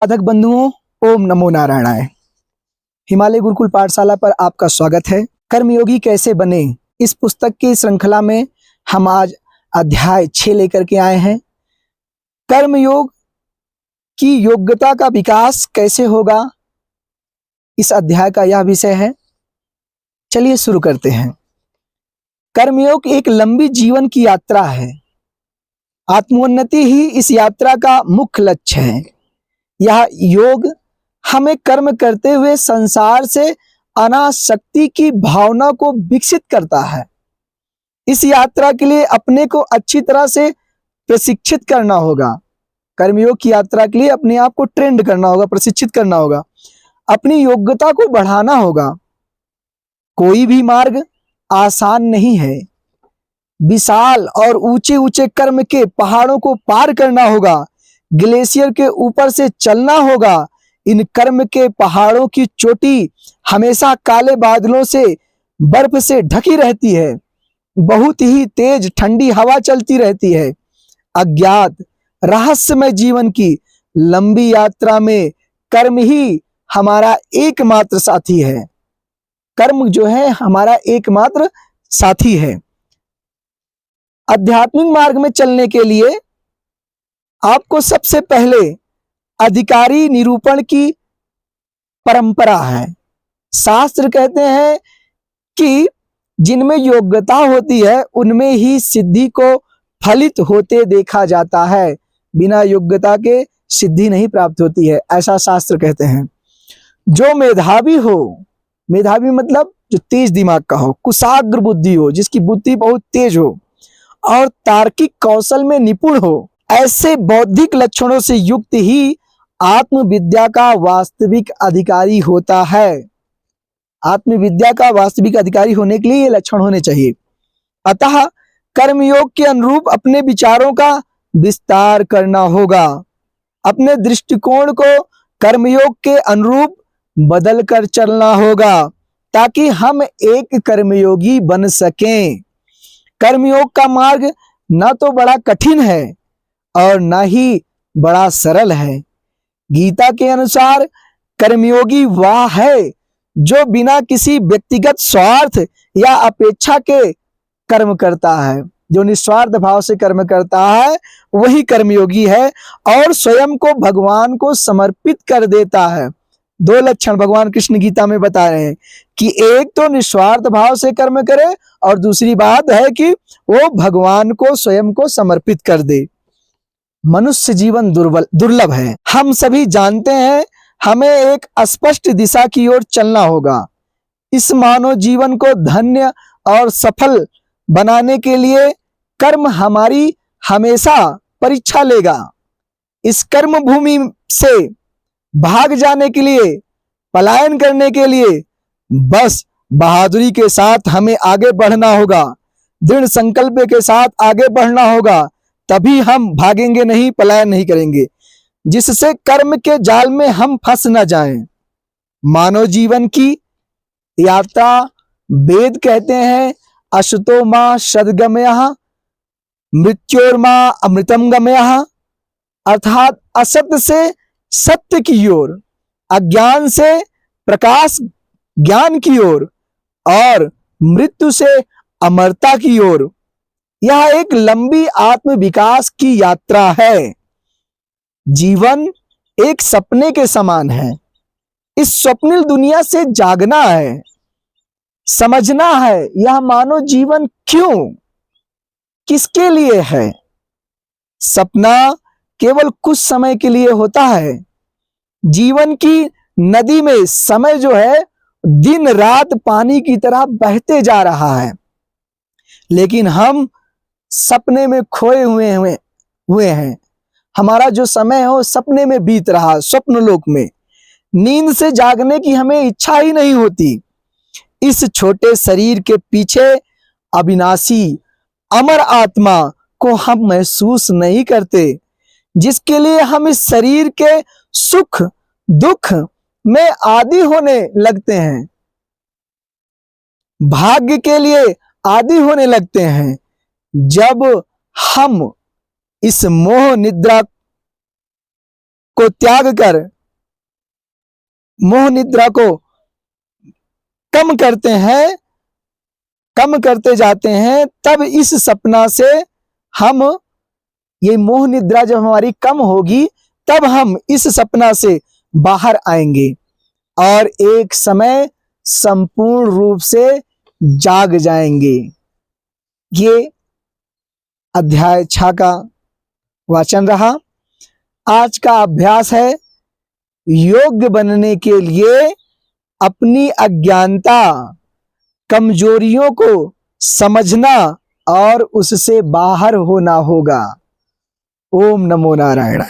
साधक बंधुओं, ओम नमो नारायणाय। हिमालय गुरुकुल पाठशाला पर आपका स्वागत है। कर्मयोगी कैसे बने, इस पुस्तक की श्रृंखला में हम आज अध्याय 6 लेकर के आए हैं। कर्मयोग की योग्यता का विकास कैसे होगा, इस अध्याय का यह विषय है। चलिए शुरू करते हैं। कर्मयोग एक लंबी जीवन की यात्रा है। आत्मोन्नति ही इस यात्रा का मुख्य लक्ष्य है। यह योग हमें कर्म करते हुए संसार से अनासक्ति की भावना को विकसित करता है। इस यात्रा के लिए अपने को अच्छी तरह से प्रशिक्षित करना होगा। कर्मयोग की यात्रा के लिए अपने आप को ट्रेंड करना होगा, प्रशिक्षित करना होगा, अपनी योग्यता को बढ़ाना होगा। कोई भी मार्ग आसान नहीं है। विशाल और ऊंचे ऊंचे कर्म के पहाड़ों को पार करना होगा। ग्लेशियर के ऊपर से चलना होगा। इन कर्म के पहाड़ों की चोटी हमेशा काले बादलों से, बर्फ से ढकी रहती है। बहुत ही तेज ठंडी हवा चलती रहती है। अज्ञात रहस्यमय जीवन की लंबी यात्रा में कर्म ही हमारा एकमात्र साथी है। कर्म जो है हमारा एकमात्र साथी है। आध्यात्मिक मार्ग में चलने के लिए आपको सबसे पहले अधिकारी निरूपण की परंपरा है। शास्त्र कहते हैं कि जिनमें योग्यता होती है उनमें ही सिद्धि को फलित होते देखा जाता है। बिना योग्यता के सिद्धि नहीं प्राप्त होती है, ऐसा शास्त्र कहते हैं। जो मेधावी हो, मेधावी मतलब जो तेज दिमाग का हो, कुशाग्र बुद्धि हो, जिसकी बुद्धि बहुत तेज हो और तार्किक कौशल में निपुण हो, ऐसे बौद्धिक लक्षणों से युक्त ही आत्मविद्या का वास्तविक अधिकारी होता है। आत्मविद्या का वास्तविक अधिकारी होने के लिए ये लक्षण होने चाहिए। अतः कर्मयोग के अनुरूप अपने विचारों का विस्तार करना होगा। अपने दृष्टिकोण को कर्मयोग के अनुरूप बदल कर चलना होगा ताकि हम एक कर्मयोगी बन सकें। कर्मयोग का मार्ग न तो बड़ा कठिन है और न ही बड़ा सरल है। गीता के अनुसार कर्मयोगी वह है जो बिना किसी व्यक्तिगत स्वार्थ या अपेक्षा के कर्म करता है। जो निस्वार्थ भाव से कर्म करता है वही कर्मयोगी है और स्वयं को भगवान को समर्पित कर देता है। दो लक्षण भगवान कृष्ण गीता में बता रहे हैं कि एक तो निस्वार्थ भाव से कर्म करे और दूसरी बात है कि वो भगवान को स्वयं को समर्पित कर दे। मनुष्य जीवन दुर्लभ है। हम सभी जानते हैं हमें एक स्पष्ट दिशा की ओर चलना होगा। इस मानव जीवन को धन्य और सफल बनाने के लिए कर्म हमारी हमेशा परीक्षा लेगा। इस कर्म भूमि से भाग जाने के लिए, पलायन करने के लिए बस बहादुरी के साथ हमें आगे बढ़ना होगा। दृढ़ संकल्प के साथ आगे बढ़ना होगा, तभी हम भागेंगे नहीं, पलायन नहीं करेंगे, जिससे कर्म के जाल में हम फंस न जाएं। मानव जीवन की यात्रा वेद कहते हैं अशुतो मां सद्गमयः मृत्योर्मा अमृतम गमयः, अर्थात असत्य से सत्य की ओर, अज्ञान से प्रकाश ज्ञान की ओर और मृत्यु से अमरता की ओर। यह एक लंबी आत्म विकास की यात्रा है। जीवन एक सपने के समान है। इस स्वप्निल दुनिया से जागना है, समझना है यह मानव जीवन क्यों, किसके लिए है। सपना केवल कुछ समय के लिए होता है। जीवन की नदी में समय जो है दिन रात पानी की तरह बहते जा रहा है, लेकिन हम सपने में खोए हुए हैं। हमारा जो समय है वो सपने में बीत रहा है, स्वप्न लोक में। नींद से जागने की हमें इच्छा ही नहीं होती। इस छोटे शरीर के पीछे अविनाशी अमर आत्मा को हम महसूस नहीं करते, जिसके लिए हम इस शरीर के सुख दुख में आदी होने लगते हैं, भाग्य के लिए आदी होने लगते हैं। जब हम इस मोह निद्रा को त्याग कर मोह निद्रा को कम करते हैं, कम करते जाते हैं, तब इस सपना से हम, ये मोह निद्रा जब हमारी कम होगी तब हम इस सपना से बाहर आएंगे और एक समय संपूर्ण रूप से जाग जाएंगे। ये अध्याय 6 का वाचन रहा। आज का अभ्यास है योग्य बनने के लिए अपनी अज्ञानता, कमजोरियों को समझना और उससे बाहर होना होगा। ओम नमो नारायण।